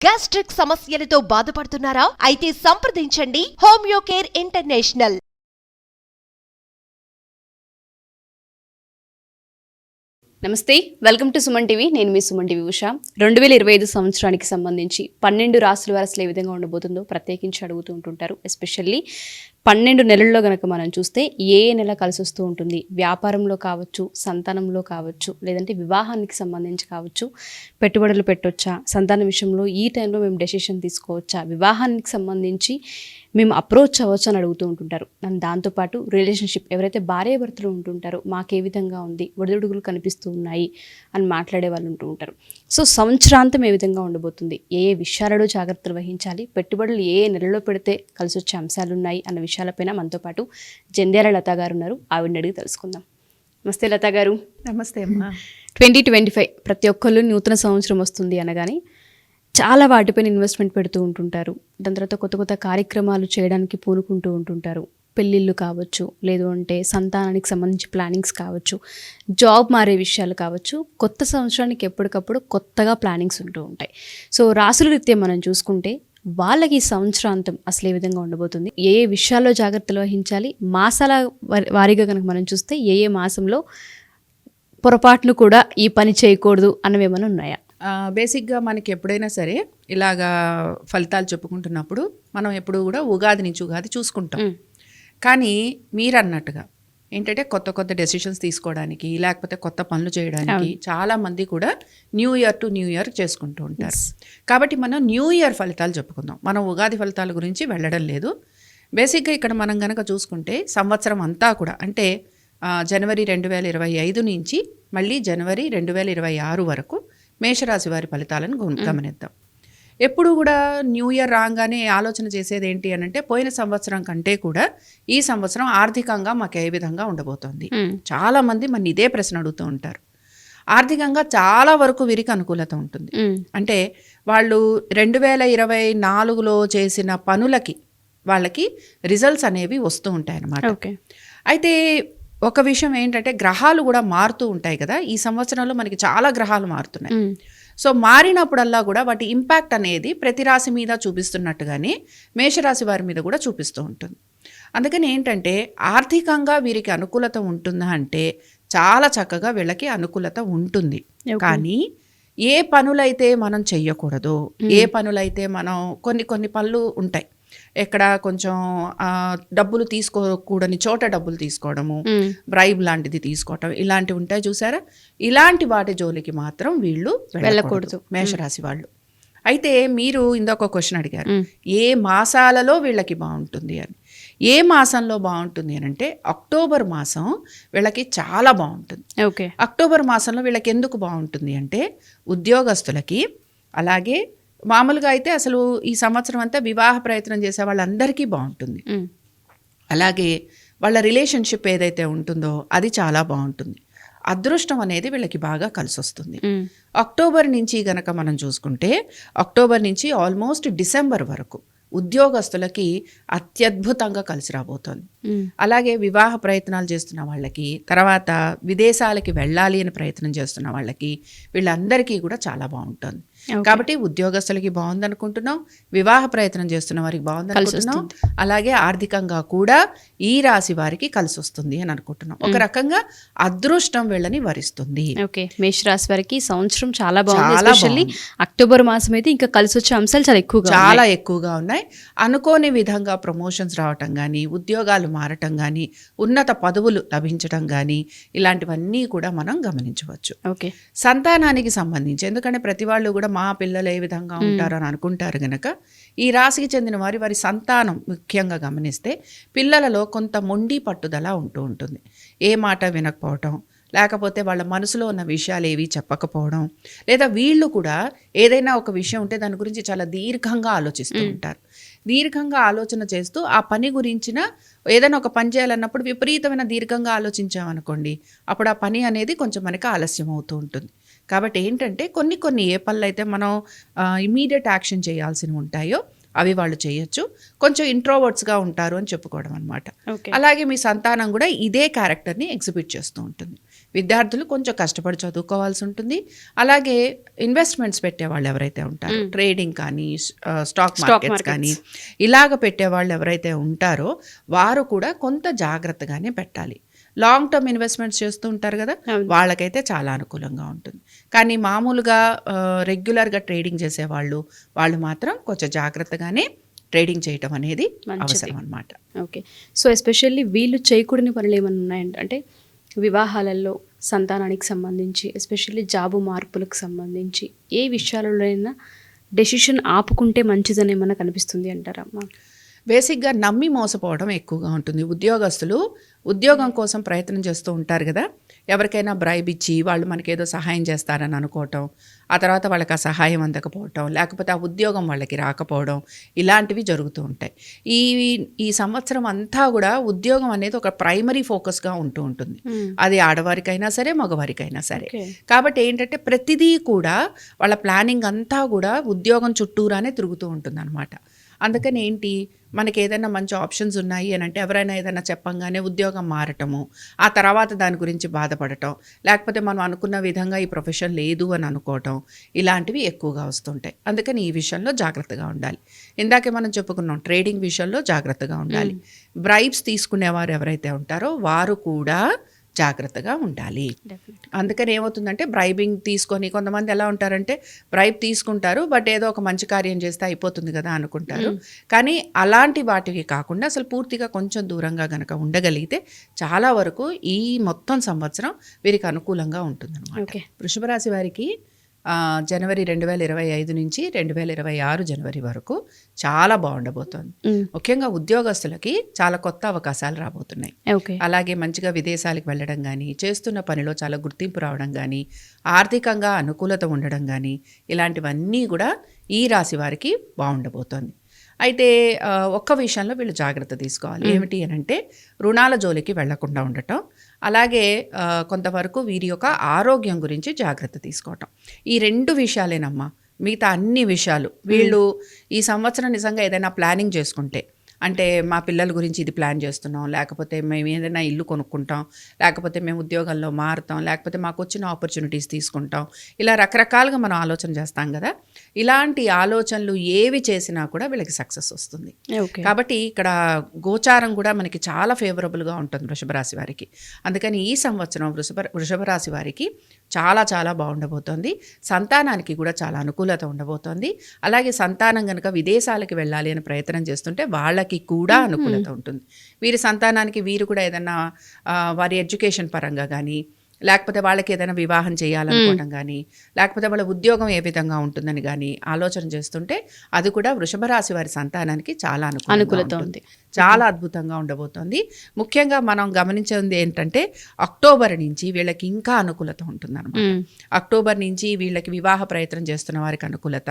Gastric సమస్యలతో బాధపడుతున్నారా? అయితే సంప్రదించండి హోమియో కేర్ ఇంటర్నేషనల్. నమస్తే, వెల్కమ్ టు సుమన్ టీవీ. నేను మీ సుమన్ టీవీ ఉషా. 2025 సంవత్సరానికి సంబంధించి 12 రాశుల వారు అసలు ఏ విధంగా ఉండబోతుందో ప్రత్యేకించి అడుగుతూ ఉంటుంటారు. ఎస్పెషల్లీ 12 నెలల్లో కనుక మనం చూస్తే ఏ నెల కలిసి వస్తూ ఉంటుంది, వ్యాపారంలో కావచ్చు, సంతానంలో కావచ్చు, లేదంటే వివాహానికి సంబంధించి కావచ్చు, పెట్టుబడులు పెట్టొచ్చా, సంతానం విషయంలో ఈ టైంలో మేము డెసిషన్ తీసుకోవచ్చా, వివాహానికి సంబంధించి మేము అప్రోచ్ అవ్వచ్చు అని అడుగుతూ ఉంటుంటారు. అండ్ దాంతోపాటు రిలేషన్షిప్ ఎవరైతే భార్యాభర్తలు ఉంటుంటారో మాకు ఏ విధంగా ఉంది, ఒడిదుడుగులు కనిపిస్తూ ఉన్నాయి అని మాట్లాడే వాళ్ళు ఉంటూ ఉంటారు. సో సంవత్సరాంతం ఏ విధంగా ఉండబోతుంది, ఏ విషయాలలో జాగ్రత్తలు వహించాలి, పెట్టుబడులు ఏ నెలలో పెడితే కలిసి వచ్చే అంశాలు ఉన్నాయి అన్న విషయాలపైన మనతో పాటు జంధ్యాల లతా గారు ఉన్నారు. ఆవిడని అడిగి తెలుసుకుందాం. నమస్తే లతా గారు. నమస్తే అమ్మా. 2025 ప్రతి ఒక్కళ్ళు నూతన సంవత్సరం వస్తుంది అనగానే చాలా వాటిపైన ఇన్వెస్ట్మెంట్ పెడుతూ ఉంటుంటారు. దాని తర్వాత కొత్త కొత్త కార్యక్రమాలు చేయడానికి పూనుకుంటూ ఉంటుంటారు. పెళ్ళిళ్ళు కావచ్చు, లేదు అంటే సంతానానికి సంబంధించి ప్లానింగ్స్ కావచ్చు, జాబ్ మారే విషయాలు కావచ్చు, కొత్త సంవత్సరానికి ఎప్పటికప్పుడు కొత్తగా ప్లానింగ్స్ ఉంటూ ఉంటాయి. సో రాసుల రీత్యా మనం చూసుకుంటే వాళ్ళకి ఈ సంవత్సరాంతం అసలు ఏ విధంగా ఉండబోతుంది, ఏ ఏ విషయాల్లో జాగ్రత్తలు వహించాలి, మాసాల వారీగా కనుక మనం చూస్తే ఏ ఏ మాసంలో పొరపాటును కూడా ఈ పని చేయకూడదు అన్నవి ఏమైనా ఉన్నాయా? బేసిక్గా మనకి ఎప్పుడైనా సరే ఇలాగా ఫలితాలు చెప్పుకుంటున్నప్పుడు మనం ఎప్పుడు కూడా ఉగాది నుంచి ఉగాది చూసుకుంటాం. కానీ మీరు అన్నట్టుగా ఏంటంటే కొత్త కొత్త డెసిషన్స్ తీసుకోవడానికి, లేకపోతే కొత్త పనులు చేయడానికి చాలా మంది కూడా new year to new year చేసుకుంటూ ఉంటారు. కాబట్టి మనం న్యూ ఇయర్ ఫలితాలు చెప్పుకుందాం. మనం ఉగాది ఫలితాల గురించి వెళ్ళడం లేదు. బేసిక్గా ఇక్కడ మనం కనుక చూసుకుంటే సంవత్సరం అంతా కూడా అంటే జనవరి 2025 నుంచి మళ్ళీ జనవరి 2026 వరకు మేషరాశి వారి ఫలితాలను గమనిద్దాం. ఎప్పుడు కూడా న్యూ ఇయర్ రాగానే ఆలోచన చేసేది ఏంటి అని అంటే పోయిన సంవత్సరం కంటే కూడా ఈ సంవత్సరం ఆర్థికంగా మాకు ఏ విధంగా ఉండబోతోంది. చాలా మంది మన ఇదే ప్రశ్న అడుగుతూ ఉంటారు. ఆర్థికంగా చాలా వరకు వీరికి అనుకూలత ఉంటుంది. అంటే వాళ్ళు 2024లో చేసిన పనులకి వాళ్ళకి రిజల్ట్స్ అనేవి వస్తూ ఉంటాయి అన్నమాట. అయితే ఒక విషయం ఏంటంటే గ్రహాలు కూడా మారుతూ ఉంటాయి కదా. ఈ సంవత్సరంలో మనకి చాలా గ్రహాలు మారుతున్నాయి. సో మారినప్పుడల్లా కూడా వాటి ఇంపాక్ట్ అనేది ప్రతి రాశి మీద చూపిస్తున్నట్టుగానే మేషరాశి వారి మీద కూడా చూపిస్తూ ఉంటుంది. అందుకని ఏంటంటే ఆర్థికంగా వీరికి అనుకూలత ఉంటుందా అంటే చాలా చక్కగా వీళ్ళకి అనుకూలత ఉంటుంది. కానీ ఏ పనులైతే మనం చెయ్యకూడదు, ఏ పనులైతే మనం కొన్ని పనులు ఉంటాయి, ఎక్కడ కొంచెం డబ్బులు తీసుకోకూడని చోట డబ్బులు తీసుకోవడము, బ్రైబ్ లాంటిది తీసుకోవటం, ఇలాంటివి ఉంటాయి చూసారా. ఇలాంటి వాటి జోలికి మాత్రం వీళ్ళు వెళ్ళకూడదు మేషరాశి వాళ్ళు. అయితే మీరు ఇంకొక క్వశ్చన్ అడిగారు, ఏ మాసాలలో వీళ్ళకి బాగుంటుంది అని. ఏ మాసంలో బాగుంటుంది అని అంటే అక్టోబర్ మాసం వీళ్ళకి చాలా బాగుంటుంది. అక్టోబర్ మాసంలో వీళ్ళకి ఎందుకు బాగుంటుంది అంటే ఉద్యోగస్తులకి, అలాగే మామూలుగా అయితే అసలు ఈ సంవత్సరం అంతా వివాహ ప్రయత్నం చేసే వాళ్ళందరికీ బాగుంటుంది. అలాగే వాళ్ళ రిలేషన్షిప్ ఏదైతే ఉంటుందో అది చాలా బాగుంటుంది. అదృష్టం అనేది వీళ్ళకి బాగా కలిసి వస్తుంది. అక్టోబర్ నుంచి గనక మనం చూసుకుంటే అక్టోబర్ నుంచి ఆల్మోస్ట్ డిసెంబర్ వరకు ఉద్యోగస్తులకి అత్యద్భుతంగా కలిసి రాబోతోంది. అలాగే వివాహ ప్రయత్నాలు చేస్తున్న వాళ్ళకి, తర్వాత విదేశాలకి వెళ్ళాలి అని ప్రయత్నం చేస్తున్న వాళ్ళకి, వీళ్ళందరికీ కూడా చాలా బాగుంటుంది. కాబట్టి ఉద్యోగస్తులకి బాగుంది అనుకుంటున్నాం, వివాహ ప్రయత్నం చేస్తున్న వారికి బాగుంది అనుకుంటున్నాం, అలాగే ఆర్థికంగా కూడా ఈ రాశి వారికి కలిసి వస్తుంది అని అనుకుంటున్నాం. ఒక రకంగా అదృష్టం వీళ్ళని వరిస్తుంది. మేషరాశి వారికి సంవత్సరం చాలా బాగుంది. అక్టోబర్ మాసం అయితే ఇంకా కలిసి వచ్చే అంశాలు చాలా ఎక్కువగా ఉన్నాయి. అనుకోని విధంగా ప్రమోషన్స్ రావటం కానీ, ఉద్యోగాలు మారటం కానీ, ఉన్నత పదవులు లభించడం కానీ, ఇలాంటివన్నీ కూడా మనం గమనించవచ్చు. సంతానానికి సంబంధించి ఎందుకంటే ప్రతి వాళ్ళు కూడా మా పిల్లలు ఏ విధంగా ఉంటారు అని అనుకుంటారు గనక ఈ రాశికి చెందిన వారి సంతానం ముఖ్యంగా గమనిస్తే పిల్లలలో కొంత మొండి పట్టుదల ఉంటూ ఉంటుంది. ఏ మాట వినకపోవటం, లేకపోతే వాళ్ళ మనసులో ఉన్న విషయాలు ఏవి చెప్పకపోవడం, లేదా వీళ్ళు కూడా ఏదైనా ఒక విషయం ఉంటే దాని గురించి చాలా దీర్ఘంగా ఆలోచిస్తూ ఉంటారు. దీర్ఘంగా ఆలోచన చేస్తూ ఆ పని గురించిన ఏదైనా ఒక పని చేయాలన్నప్పుడు విపరీతమైన దీర్ఘంగా ఆలోచించామనుకోండి, అప్పుడు ఆ పని అనేది కొంచెం మనకి ఆలస్యం అవుతూ ఉంటుంది. కాబట్టి ఏంటంటే కొన్ని ఏ పనులు అయితే మనం ఇమీడియట్ యాక్షన్ చేయాల్సినవి ఉంటాయో అవి వాళ్ళు చేయొచ్చు. కొంచెం ఇంట్రోవర్ట్స్గా ఉంటారు అని చెప్పుకోవడం అనమాట. అలాగే మీ సంతానం కూడా ఇదే క్యారెక్టర్ని ఎగ్జిబిట్ చేస్తూ ఉంటుంది. విద్యార్థులు కొంచెం కష్టపడి చదువుకోవాల్సి ఉంటుంది. అలాగే ఇన్వెస్ట్మెంట్స్ పెట్టేవాళ్ళు ఎవరైతే ఉంటారో, ట్రేడింగ్ కానీ స్టాక్ మార్కెట్స్ కానీ ఇలాగ పెట్టేవాళ్ళు ఎవరైతే ఉంటారో వారు కూడా కొంత జాగ్రత్తగానే పెట్టాలి. లాంగ్ టర్మ్ ఇన్వెస్ట్మెంట్స్ చేస్తూ ఉంటారు కదా, వాళ్ళకైతే చాలా అనుకూలంగా ఉంటుంది. కానీ మామూలుగా రెగ్యులర్గా ట్రేడింగ్ చేసేవాళ్ళు మాత్రం కొంచెం జాగ్రత్తగానే ట్రేడింగ్ చేయటం అనేది అవసరం అన్నమాట. ఓకే. సో ఎస్పెషల్లీ వీళ్ళు చేయకూడని పనులు ఏమైనా ఉన్నాయంటే, అంటే వివాహాలలో, సంతానానికి సంబంధించి, ఎస్పెషల్లీ జాబు మార్పులకు సంబంధించి ఏ విషయాలలోనైనా డెసిషన్ ఆపుకుంటే మంచిదని ఏమన్నా కనిపిస్తుంది అంటారా అమ్మా? బేసిక్గా నమ్మి మోసపోవడం ఎక్కువగా ఉంటుంది. ఉద్యోగస్తులు ఉద్యోగం కోసం ప్రయత్నం చేస్తూ ఉంటారు కదా, ఎవరికైనా బ్రైబ్ ఇచ్చి వాళ్ళు మనకేదో సహాయం చేస్తారని అనుకోవటం, ఆ తర్వాత వాళ్ళకి ఆ సహాయం అందకపోవటం, లేకపోతే ఆ ఉద్యోగం వాళ్ళకి రాకపోవడం, ఇలాంటివి జరుగుతూ ఉంటాయి. ఈ సంవత్సరం అంతా కూడా ఉద్యోగం అనేది ఒక ప్రైమరీ ఫోకస్గా ఉంటూ ఉంటుంది. అది ఆడవారికైనా సరే, మగవారికైనా సరే. కాబట్టి ఏంటంటే ప్రతిదీ కూడా వాళ్ళ ప్లానింగ్ అంతా కూడా ఉద్యోగం చుట్టూరానే తిరుగుతూ ఉంటుంది అనమాట. అందుకని ఏంటి, మనకి ఏదైనా మంచి ఆప్షన్స్ ఉన్నాయి అని అంటే ఎవరైనా ఏదైనా చెప్పంగానే ఉద్యోగం మారటము, ఆ తర్వాత దాని గురించి బాధపడటం, లేకపోతే మనం అనుకున్న విధంగా ఈ ప్రొఫెషన్ లేదు అని అనుకోవటం, ఇలాంటివి ఎక్కువగా వస్తుంటాయి. అందుకని ఈ విషయంలో జాగ్రత్తగా ఉండాలి. ఇందాకే మనం చెప్పుకున్నాం, ట్రేడింగ్ విషయంలో జాగ్రత్తగా ఉండాలి. బ్రైబ్స్ తీసుకునేవారు ఎవరైతే ఉంటారో వారు కూడా జాగ్రత్తగా ఉండాలి. అందుకని ఏమవుతుందంటే బ్రైబింగ్ తీసుకొని కొంతమంది ఎలా ఉంటారంటే బ్రైబ్ తీసుకుంటారు, బట్ ఏదో ఒక మంచి కార్యం చేస్తే అయిపోతుంది కదా అనుకుంటారు. కానీ అలాంటి వాటికి కాకుండా అసలు పూర్తిగా కొంచెం దూరంగా గనక ఉండగలిగితే చాలా వరకు ఈ మొత్తం సంవత్సరం వీరికి అనుకూలంగా ఉంటుంది అన్నమాట. వృషభ రాశి వారికి జనవరి 2025 నుంచి 2026 జనవరి వరకు చాలా బాగుండబోతోంది. ముఖ్యంగా ఉద్యోగస్తులకి చాలా కొత్త అవకాశాలు రాబోతున్నాయి. అలాగే మంచిగా విదేశాలకు వెళ్ళడం కానీ, చేస్తున్న పనిలో చాలా గుర్తింపు రావడం కానీ, ఆర్థికంగా అనుకూలత ఉండడం కానీ, ఇలాంటివన్నీ కూడా ఈ రాశి వారికి బాగుండబోతోంది. అయితే ఒక్క విషయంలో వీళ్ళు జాగ్రత్త తీసుకోవాలి. ఏమిటి అని అంటే రుణాల జోలికి వెళ్లకుండా ఉండటం, అలాగే కొంతవరకు వీరి యొక్క ఆరోగ్యం గురించి జాగ్రత్త తీసుకోవటం. ఈ 2 విషయాలేనమ్మా. మిగతా అన్ని విషయాలు వీళ్ళు ఈ సంవత్సరం నిజంగా ఏదైనా ప్లానింగ్ చేసుకుంటే, అంటే మా పిల్లల గురించి ఇది ప్లాన్ చేస్తున్నాం, లేకపోతే మేము ఏదైనా ఇల్లు కొనుక్కుంటాం, లేకపోతే మేము ఉద్యోగంలో మారుతాం, లేకపోతే మాకు వచ్చిన ఆపర్చునిటీస్ తీసుకుంటాం, ఇలా రకరకాలుగా మనం ఆలోచన చేస్తాం కదా. ఇలాంటి ఆలోచనలు ఏవి చేసినా కూడా వీళ్ళకి సక్సెస్ వస్తుంది. కాబట్టి ఇక్కడ గోచారం కూడా మనకి చాలా ఫేవరబుల్గా ఉంటుంది వృషభ రాశి వారికి. అందుకని ఈ సంవత్సరం వృషభ రాశి వారికి చాలా చాలా బాగుండబోతోంది. సంతానానికి కూడా చాలా అనుకూలత ఉండబోతోంది. అలాగే సంతానం కనుక విదేశాలకు వెళ్ళాలి అని ప్రయత్నం చేస్తుంటే వాళ్ళకి కూడా అనుకూలత ఉంటుంది. వీరి సంతానానికి వీరు కూడా ఏదైనా వారి ఎడ్యుకేషన్ పరంగా కానీ, లేకపోతే వాళ్ళకి ఏదైనా వివాహం చేయాలనుకోవడం కానీ, లేకపోతే వాళ్ళ ఉద్యోగం ఏ విధంగా ఉంటుందని కానీ ఆలోచన చేస్తుంటే అది కూడా వృషభ రాశి వారి సంతానానికి చాలా అనుకూలత ఉంది. చాలా అద్భుతంగా ఉండబోతోంది. ముఖ్యంగా మనం గమనించేది ఏంటంటే అక్టోబర్ నుంచి వీళ్ళకి ఇంకా అనుకూలత ఉంటుందన్నమాట. అక్టోబర్ నుంచి వీళ్ళకి వివాహ ప్రయత్నం చేస్తున్న వారికి అనుకూలత,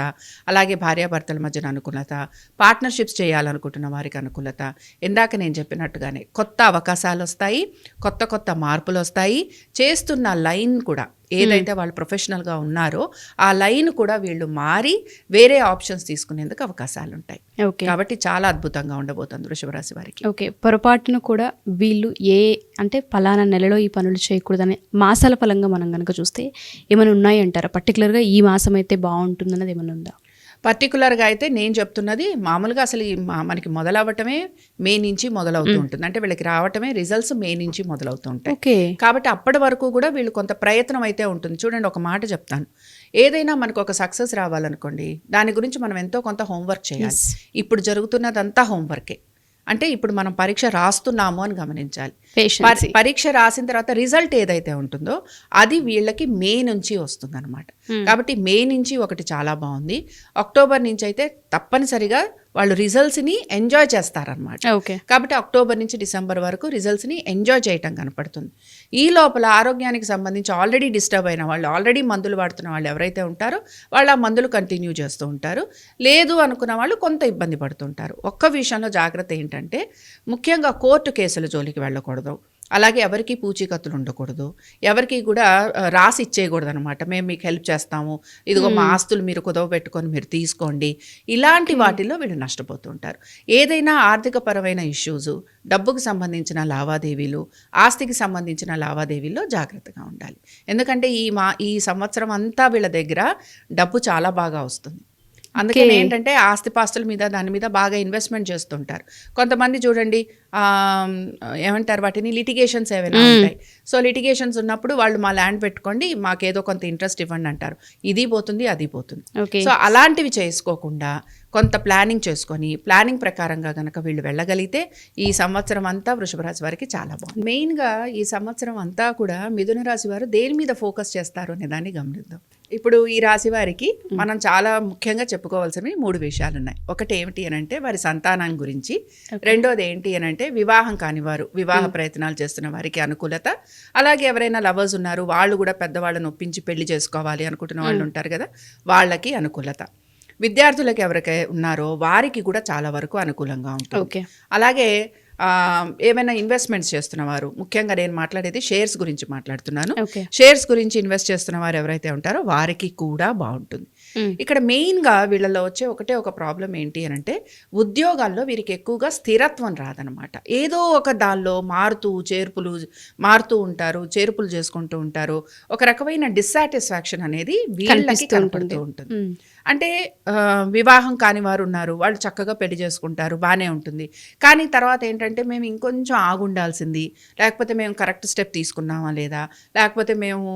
అలాగే భార్యాభర్తల మధ్యన అనుకూలత, పార్ట్నర్షిప్స్ చేయాలనుకుంటున్న వారికి అనుకూలత, ఇందాక నేను చెప్పినట్టుగానే కొత్త అవకాశాలు వస్తాయి, కొత్త కొత్త మార్పులు వస్తాయి. చేస్తున్న లైన్ కూడా ఏదైతే వాళ్ళు ప్రొఫెషనల్గా ఉన్నారో ఆ లైన్ కూడా వీళ్ళు మారి వేరే ఆప్షన్స్ తీసుకునేందుకు అవకాశాలు ఉంటాయి. కాబట్టి చాలా అద్భుతంగా ఉండబోతుంది వృషభ రాశి వారికి. ఓకే. పొరపాటును కూడా వీళ్ళు అంటే ఫలానా నెలలో ఈ పనులు చేయకూడదని మాసాల ఫలంగా మనం కనుక చూస్తే ఏమైనా ఉన్నాయి అంటారా? పర్టికులర్గా ఈ మాసం అయితే బాగుంటుందన్నది ఏమైనా ఉందా? పర్టికులర్గా అయితే నేను చెప్తున్నది మామూలుగా అసలు మనకి మొదలవ్వటమే మే నుంచి మొదలవుతూ ఉంటుంది. అంటే వీళ్ళకి రావటమే రిజల్ట్స్ మే నుంచి మొదలవుతూ ఉంటాయి. కాబట్టి అప్పటి వరకు కూడా వీళ్ళు కొంత ప్రయత్నం అయితే ఉంటుంది. చూడండి, ఒక మాట చెప్తాను, ఏదైనా మనకు ఒక సక్సెస్ రావాలనుకోండి, దాని గురించి మనం ఎంతో కొంత హోంవర్క్ చేయాలి. ఇప్పుడు జరుగుతున్నదంతా హోంవర్కే. అంటే ఇప్పుడు మనం పరీక్ష రాస్తున్నాము అని గమనించాలి. పరీక్ష రాసిన తర్వాత రిజల్ట్ ఏదైతే ఉంటుందో అది వీళ్ళకి మే నుంచి వస్తుంది అనమాట. కాబట్టి మే నుంచి ఒకటి చాలా బాగుంది. అక్టోబర్ నుంచి అయితే తప్పనిసరిగా వాళ్ళు రిజల్ట్స్ని ఎంజాయ్ చేస్తారనమాట. కాబట్టి అక్టోబర్ నుంచి డిసెంబర్ వరకు రిజల్ట్స్ని ఎంజాయ్ చేయటం కనపడుతుంది. ఈ లోపల ఆరోగ్యానికి సంబంధించి ఆల్రెడీ డిస్టర్బ్ అయిన వాళ్ళు, ఆల్రెడీ మందులు వాడుతున్న వాళ్ళు ఎవరైతే ఉంటారో వాళ్ళు ఆ మందులు కంటిన్యూ చేస్తూ ఉంటారు. లేదు అనుకున్న వాళ్ళు కొంత ఇబ్బంది పడుతుంటారు. ఒక్క విషయంలో జాగ్రత్త ఏంటంటే ముఖ్యంగా కోర్టు కేసుల జోలికి వెళ్ళకూడదు. అలాగే ఎవరికి పూచీకత్తులు ఉండకూడదు, ఎవరికి కూడా రాసి ఇచ్చేయకూడదు అనమాట. మేము మీకు హెల్ప్ చేస్తాము, ఇదిగో మా ఆస్తులు మీరు కుదవ పెట్టుకొని మీరు తీసుకోండి, ఇలాంటి వాటిల్లో వీళ్ళు నష్టపోతూ ఉంటారు. ఏదైనా ఆర్థిక పరమైన ఇష్యూస్, డబ్బుకు సంబంధించిన లావాదేవీలు, ఆస్తికి సంబంధించిన లావాదేవీల్లో జాగ్రత్తగా ఉండాలి. ఎందుకంటే ఈ సంవత్సరం అంతా వీళ్ళ దగ్గర డబ్బు చాలా బాగా వస్తుంది. అందుకని ఏంటంటే ఆస్తిపాస్తుల మీద దాని మీద బాగా ఇన్వెస్ట్మెంట్ చేస్తుంటారు. కొంతమంది చూడండి ఏమంటారు వాటిని, లిటిగేషన్స్ ఏమైనా ఉంటాయి. సో లిటిగేషన్స్ ఉన్నప్పుడు వాళ్ళు మా ల్యాండ్ పెట్టుకోండి, మాకేదో కొంత ఇంట్రెస్ట్ ఇవ్వండి అంటారు. ఇది పోతుంది అది పోతుంది. సో అలాంటివి చేసుకోకుండా కొంత ప్లానింగ్ చేసుకొని ప్లానింగ్ ప్రకారంగా కనుక వీళ్ళు వెళ్ళగలిగితే ఈ సంవత్సరం అంతా వృషభ రాశి వారికి చాలా బాగుంది. మెయిన్గా ఈ సంవత్సరం అంతా కూడా మిథున రాశి వారు దేని మీద ఫోకస్ చేస్తారు అనే దాన్ని గమనిద్దాం. ఇప్పుడు ఈ రాశి వారికి మనం చాలా ముఖ్యంగా చెప్పుకోవాల్సినవి 3 విషయాలు ఉన్నాయి. ఒకటి ఏమిటి అని అంటే వారి సంతానం గురించి, రెండోది ఏంటి అని అంటే వివాహం కాని వారు, వివాహ ప్రయత్నాలు చేస్తున్న వారికి అనుకూలత, అలాగే ఎవరైనా లవర్స్ ఉన్నారు వాళ్ళు కూడా పెద్దవాళ్ళని ఒప్పించి పెళ్లి చేసుకోవాలి అనుకుంటున్న వాళ్ళు ఉంటారు కదా, వాళ్ళకి అనుకూలత. విద్యార్థులకు ఎవరికై ఉన్నారో వారికి కూడా చాలా వరకు అనుకూలంగా ఉంటుంది. అలాగే ఏమైనా ఇన్వెస్ట్మెంట్స్ చేస్తున్నవారు, ముఖ్యంగా నేను మాట్లాడేది షేర్స్ గురించి మాట్లాడుతున్నాను. షేర్స్ గురించి ఇన్వెస్ట్ చేస్తున్న వారు ఎవరైతే ఉంటారో వారికి కూడా బాగుంటుంది. ఇక్కడ మెయిన్గా వీళ్ళలో వచ్చే ఒక ప్రాబ్లం ఏంటి అని అంటే ఉద్యోగాల్లో వీరికి ఎక్కువగా స్థిరత్వం రాదనమాట. ఏదో ఒక దానిలో మారుతూ ఉంటారు, చేర్పులు చేసుకుంటూ ఉంటారు. ఒక రకమైన డిస్సాటిస్ఫాక్షన్ అనేది వీళ్ళకి కనపడుతూ ఉంటుంది. అంటే వివాహం కాని వారు ఉన్నారు, వాళ్ళు చక్కగా పెళ్లి చేసుకుంటారు, బాగానే ఉంటుంది. కానీ తర్వాత ఏంటంటే మేము ఇంకొంచెం ఆగుండాల్సింది, లేకపోతే మేము కరెక్ట్ స్టెప్ తీసుకున్నామా లేదా, లేకపోతే మేము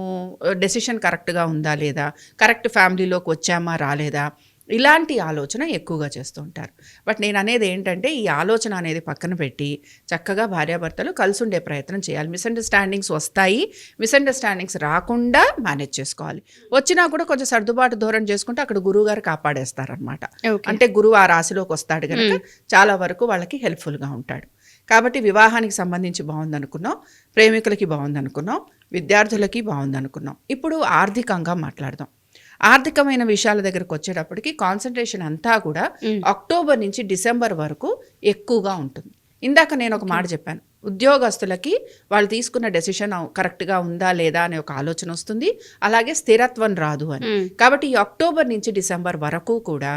డెసిషన్ కరెక్ట్గా ఉందా లేదా, కరెక్ట్ ఫ్యామిలీలోకి వచ్చామా రాలేదా, ఇలాంటి ఆలోచన ఎక్కువగా చేస్తూ ఉంటారు. బట్ నేను అనేది ఏంటంటే ఈ ఆలోచన అనేది పక్కన పెట్టి చక్కగా భార్యాభర్తలు కలిసి ఉండే ప్రయత్నం చేయాలి. మిస్అండర్స్టాండింగ్స్ వస్తాయి, మిస్అండర్స్టాండింగ్స్ రాకుండా మేనేజ్ చేసుకోవాలి. వచ్చినా కూడా కొంచెం సర్దుబాటు ధోరణి చేసుకుంటే అక్కడ గురువు గారు కాపాడేస్తారనమాట. అంటే గురువు ఆ రాశిలోకి వస్తాడు కనుక చాలా వరకు వాళ్ళకి హెల్ప్ఫుల్గా ఉంటాడు. కాబట్టి వివాహానికి సంబంధించి బాగుందనుకున్నాం, ప్రేమికులకి బాగుందనుకున్నాం, విద్యార్థులకి బాగుందనుకున్నాం. ఇప్పుడు ఆర్థికంగా మాట్లాడదాం. ఆర్థికమైన విషయాల దగ్గరకు వచ్చేటప్పటికి కాన్సన్ట్రేషన్ అంతా కూడా అక్టోబర్ నుంచి డిసెంబర్ వరకు ఎక్కువగా ఉంటుంది. ఇందాక నేను ఒక మాట చెప్పాను, ఉద్యోగస్తులకి వాళ్ళు తీసుకున్న డెసిషన్ కరెక్ట్గా ఉందా లేదా అనే ఒక ఆలోచన వస్తుంది, అలాగే స్థిరత్వం రాదు అని. కాబట్టి ఈ అక్టోబర్ నుంచి డిసెంబర్ వరకు కూడా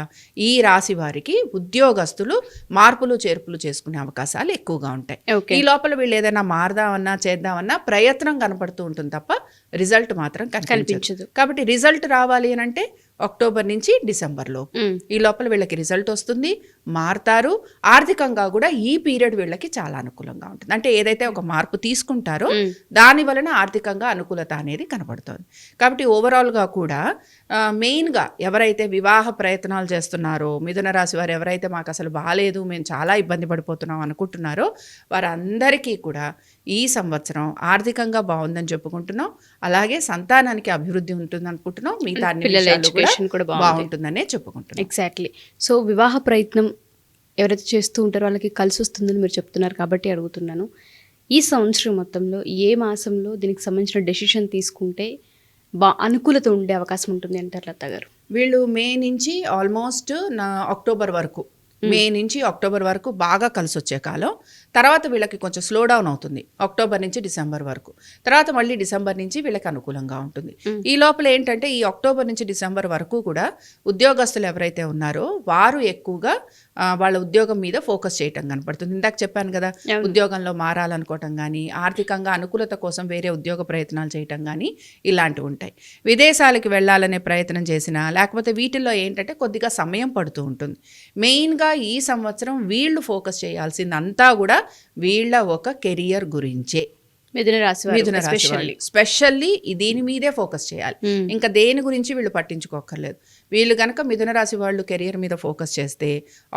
ఈ రాశి వారికి ఉద్యోగస్తులు మార్పులు చేర్పులు చేసుకునే అవకాశాలు ఎక్కువగా ఉంటాయి. ఈ లోపల వీళ్ళు ఏదైనా మారదామన్నా చేద్దామన్నా ప్రయత్నం కనపడుతూ ఉంటుంది తప్ప రిజల్ట్ మాత్రం కనిపించదు. కాబట్టి రిజల్ట్ రావాలి అని అంటే అక్టోబర్ నుంచి డిసెంబర్లో ఈ లోపల వీళ్ళకి రిజల్ట్ వస్తుంది, మారుతారు. ఆర్థికంగా కూడా ఈ పీరియడ్ వీళ్ళకి చాలా అనుకూలంగా ఉంటుంది. అంటే ఏదైతే ఒక మార్పు తీసుకుంటారో దాని వలన ఆర్థికంగా అనుకూలత అనేది కనబడుతుంది. కాబట్టి ఓవరాల్గా కూడా మెయిన్గా ఎవరైతే వివాహ ప్రయత్నాలు చేస్తున్నారో, మిథున రాశి వారు ఎవరైతే మాకు అసలు బాగాలేదు, మేము చాలా ఇబ్బంది పడిపోతున్నాం అనుకుంటున్నారో వారందరికీ కూడా ఈ సంవత్సరం ఆర్థికంగా బాగుందని చెప్పుకుంటున్నాం. అలాగే సంతానానికి అభివృద్ధి ఉంటుంది అనుకుంటున్నాం, మిగతా అన్ని విషయాలు కూడా బాగుంటుందనే చెప్పుకుంటున్నాం. ఎగ్జాక్ట్లీ. సో వివాహ ప్రయత్నం ఎవరైతే చేస్తూ ఉంటారో వాళ్ళకి కలిసి వస్తుందని మీరు చెప్తున్నారు కాబట్టి అడుగుతున్నాను, ఈ సంవత్సరం మొత్తంలో ఏ మాసంలో దీనికి సంబంధించిన డెసిషన్ తీసుకుంటే అనుకూలత ఉండే అవకాశం ఉంటుంది అంటారు లత గారు? వీళ్ళు మే నుంచి ఆల్మోస్ట్ అక్టోబర్ వరకు, మే నుంచి అక్టోబర్ వరకు బాగా కలిసి వచ్చే కాలం. తర్వాత వీళ్ళకి కొంచెం స్లో డౌన్ అవుతుంది అక్టోబర్ నుంచి డిసెంబర్ వరకు. తర్వాత మళ్ళీ డిసెంబర్ నుంచి వీళ్ళకి అనుకూలంగా ఉంటుంది. ఈ లోపల ఏంటంటే ఈ అక్టోబర్ నుంచి డిసెంబర్ వరకు కూడా ఉద్యోగస్తులు ఎవరైతే ఉన్నారో వారు ఎక్కువగా వాళ్ళ ఉద్యోగం మీద ఫోకస్ చేయటం కనపడుతుంది. ఇందాక చెప్పాను కదా, ఉద్యోగంలో మారాలనుకోవటం కానీ, ఆర్థికంగా అనుకూలత కోసం వేరే ఉద్యోగ ప్రయత్నాలు చేయటం కానీ ఇలాంటివి ఉంటాయి. విదేశాలకు వెళ్ళాలనే ప్రయత్నం చేసినా లేకపోతే వీటిల్లో ఏంటంటే కొద్దిగా సమయం పడుతూ ఉంటుంది. మెయిన్గా ఈ సంవత్సరం వీళ్ళు ఫోకస్ చేయాల్సింది అంతా కూడా వీళ్ళ ఒక కెరియర్ గురించే. మిథున రాశి స్పెషల్లీ దీని మీదే ఫోకస్ చేయాలి. ఇంకా దేని గురించి వీళ్ళు పట్టించుకోక్కర్లేదు. వీళ్ళు కనుక మిథున రాశి వాళ్ళు కెరియర్ మీద ఫోకస్ చేస్తే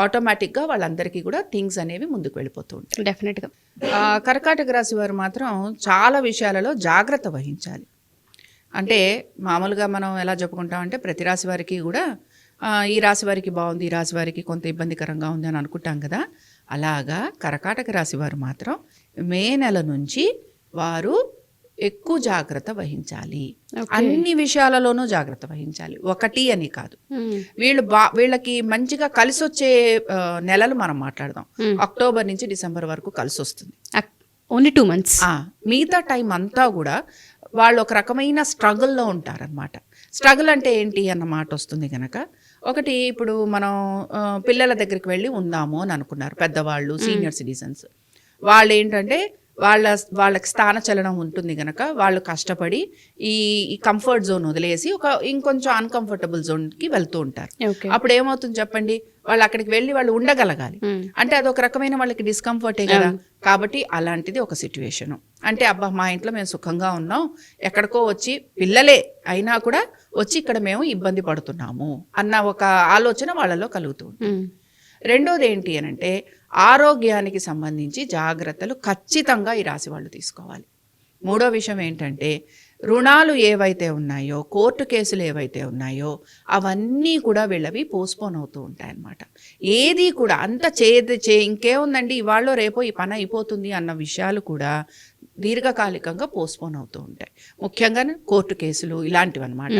ఆటోమేటిక్గా వాళ్ళందరికీ కూడా థింగ్స్ అనేవి ముందుకు వెళ్ళిపోతూ ఉంటాయి. డెఫినెట్గా. కర్కాటక రాశి వారు మాత్రం చాలా విషయాలలో జాగ్రత్త వహించాలి. అంటే మామూలుగా మనం ఎలా చెప్పుకుంటామంటే ప్రతి రాశి వారికి కూడా ఈ రాశి వారికి బాగుంది, ఈ రాశి వారికి కొంత ఇబ్బందికరంగా ఉంది అని అనుకుంటాం కదా. అలాగా కర్కాటక రాశి వారు మాత్రం మే నెల నుంచి వారు ఎక్కువ జాగ్రత్త వహించాలి. అన్ని విషయాలలోనూ జాగ్రత్త వహించాలి, ఒకటి అని కాదు. వీళ్ళకి మంచిగా కలిసి వచ్చే నెలలు మనం మాట్లాడదాం. అక్టోబర్ నుంచి డిసెంబర్ వరకు కలిసి వస్తుంది. Only 2 months. మిగతా టైం అంతా కూడా వాళ్ళు ఒక రకమైన స్ట్రగుల్లో ఉంటారనమాట. స్ట్రగుల్ అంటే ఏంటి అన్న మాట వస్తుంది కనుక, ఒకటి ఇప్పుడు మనం పిల్లల దగ్గరికి వెళ్ళి ఉందాము అని అనుకున్నారు పెద్దవాళ్ళు, సీనియర్ సిటిజన్స్. వాళ్ళు ఏంటంటే వాళ్ళకి స్థానచలనం ఉంటుంది కనుక వాళ్ళు కష్టపడి ఈ కంఫర్ట్ జోన్ వదిలేసి ఇంకొంచెం అన్కంఫర్టబుల్ జోన్కి వెళ్తూ ఉంటారు. అప్పుడు ఏమవుతుంది చెప్పండి, వాళ్ళు అక్కడికి వెళ్ళి వాళ్ళు ఉండగలగాలి అంటే అదొక రకమైన వాళ్ళకి డిస్కంఫర్టే కదా. కాబట్టి అలాంటిది ఒక సిచ్యువేషను. అంటే అబ్బా మా ఇంట్లో మేము సుఖంగా ఉన్నాం, ఎక్కడికో వచ్చి పిల్లలే అయినా కూడా వచ్చి ఇక్కడ మేము ఇబ్బంది పడుతున్నాము అన్న ఒక ఆలోచన వాళ్ళలో కలుగుతూ ఉంటుంది. రెండోది ఏంటి అని అంటే, ఆరోగ్యానికి సంబంధించి జాగ్రత్తలు ఖచ్చితంగా ఈ రాశి వాళ్ళు తీసుకోవాలి. మూడో విషయం ఏంటంటే, రుణాలు ఏవైతే ఉన్నాయో, కోర్టు కేసులు ఏవైతే ఉన్నాయో అవన్నీ కూడా వీళ్ళవి పోస్ట్పోన్ అవుతూ ఉంటాయన్నమాట. ఏది కూడా అంత ఇంకేముందండి ఇవాళ రేపో ఈ పని అయిపోతుంది అన్న విషయాలు కూడా దీర్ఘకాలికంగా పోస్ట్పోన్ అవుతూ ఉంటాయి. ముఖ్యంగా కోర్టు కేసులు ఇలాంటివి అనమాట.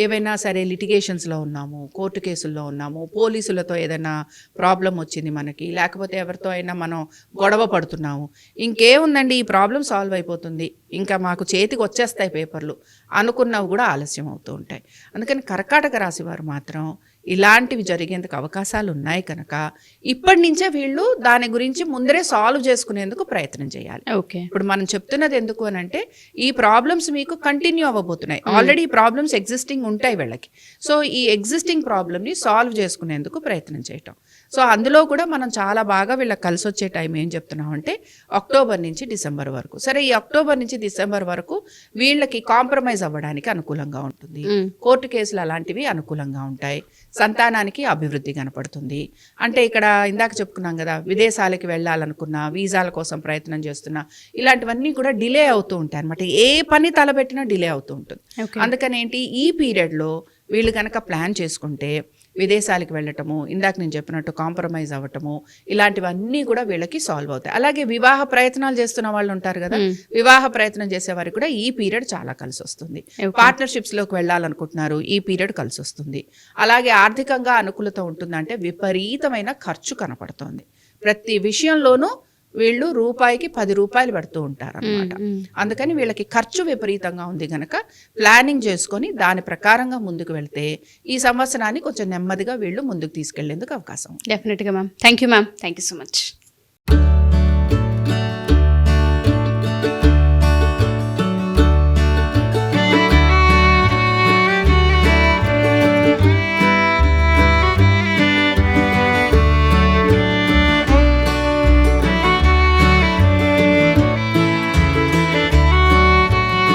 ఏవైనా సరే లిటిగేషన్స్లో ఉన్నాము, కోర్టు కేసుల్లో ఉన్నాము, పోలీసులతో ఏదైనా ప్రాబ్లం వచ్చింది మనకి, లేకపోతే ఎవరితో అయినా మనం గొడవ పడుతున్నాము, ఇంకేముందండి ఈ ప్రాబ్లం సాల్వ్ అయిపోతుంది, ఇంకా మాకు చేతికి వచ్చేస్తాయి పేపర్లు అనుకున్నవి కూడా ఆలస్యం అవుతూ ఉంటాయి. అందుకని కర్కాటక రాశి వారు మాత్రం ఇలాంటివి జరిగేందుకు అవకాశాలు ఉన్నాయి కనుక ఇప్పటి నుంచే వీళ్ళు దాని గురించి ముందరే సాల్వ్ చేసుకునేందుకు ప్రయత్నం చేయాలి. ఇప్పుడు మనం చెప్తున్నది ఎందుకు అని అంటే, ఈ ప్రాబ్లమ్స్ మీకు కంటిన్యూ అవ్వబోతున్నాయి. ఆల్రెడీ ఈ ప్రాబ్లమ్స్ ఎగ్జిస్టింగ్ ఉంటాయి వీళ్ళకి. సో ఈ ఎగ్జిస్టింగ్ ప్రాబ్లమ్ని సాల్వ్ చేసుకునేందుకు ప్రయత్నం చేయటం. సో అందులో కూడా మనం చాలా బాగా వీళ్ళకి కలిసి వచ్చే టైం ఏం చెప్తున్నాం అంటే అక్టోబర్ నుంచి డిసెంబర్ వరకు. సరే ఈ అక్టోబర్ నుంచి డిసెంబర్ వరకు వీళ్ళకి కాంప్రమైజ్ అవ్వడానికి అనుకూలంగా ఉంటుంది. కోర్టు కేసులు అలాంటివి అనుకూలంగా ఉంటాయి. సంతానానికి అభివృద్ధి కనపడుతుంది. అంటే ఇక్కడ ఇందాక చెప్పుకున్నాం కదా, విదేశాలకి వెళ్ళాలనుకున్నా, వీసాల కోసం ప్రయత్నం చేస్తున్నా, ఇలాంటివన్నీ కూడా డిలే అవుతూ ఉంటాయి అనమాట. ఏ పని తలపెట్టినా డిలే అవుతూ ఉంటుంది. అందుకని ఏంటి, ఈ పీరియడ్లో వీళ్ళు కనుక ప్లాన్ చేసుకుంటే విదేశాలకు వెళ్ళటము, ఇందాక నేను చెప్పినట్టు కాంప్రమైజ్ అవ్వటము, ఇలాంటివన్నీ కూడా వీళ్ళకి సాల్వ్ అవుతాయి. అలాగే వివాహ ప్రయత్నాలు చేస్తున్న వాళ్ళు ఉంటారు కదా, వివాహ ప్రయత్నం చేసేవారికి కూడా ఈ పీరియడ్ చాలా కలిసి వస్తుంది. పార్ట్నర్షిప్స్లోకి వెళ్ళాలనుకుంటున్నారు, ఈ పీరియడ్ కలిసి వస్తుంది. అలాగే ఆర్థికంగా అనుకూలత ఉంటుందంటే విపరీతమైన ఖర్చు కనపడుతోంది. ప్రతి విషయంలోనూ వీళ్ళు రూపాయికి 10 రూపాయలు పెడుతూ ఉంటారు అనమాట. అందుకని వీళ్ళకి ఖర్చు విపరీతంగా ఉంది కనుక ప్లానింగ్ చేసుకొని దాని ప్రకారంగా ముందుకు వెళ్తే ఈ సంవత్సరాన్ని కొంచెం నెమ్మదిగా వీళ్ళు ముందుకు తీసుకెళ్లేందుకు అవకాశం ఉంది. డెఫినెట్గా ma'am. Thank you ma'am. Thank you so much.